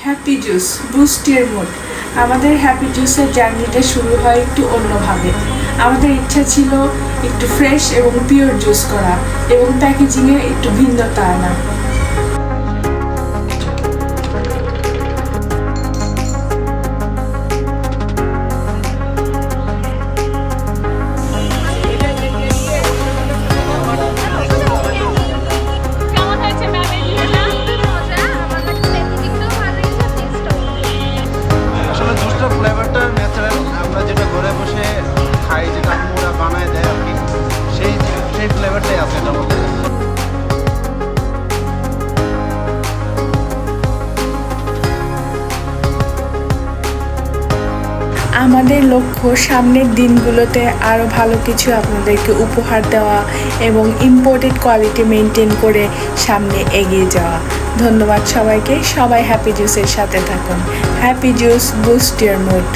Happy juice boost your mood. আমাদের happy জুসের জার্নিটা শুরু হয় একটু অন্যভাবে। আমাদের ইচ্ছা ছিল একটু ফ্রেশ এবং পিওর জুস করা এবং প্যাকেজিংয়ে একটু ভিন্নতা আনা। আসলে জুসটার ফ্লেভারটা ন্যাচারাল, আমরা যেটা ঘরে বসে খাই, যেটা আম্মুরা বানায় দেয় আর কি, সেই সেই ফ্লেভারটাই আছে এটার মধ্যে। আমাদের লক্ষ্য সামনের দিনগুলোতে আরও ভালো কিছু আপনাদেরকে উপহার দেওয়া এবং ইম্পোর্টেড কোয়ালিটি মেনটেন করে সামনে এগিয়ে যাওয়া। ধন্যবাদ সবাইকে। সবাই হ্যাপি জুসের সাথে থাকুন। Happy juice boost your mood.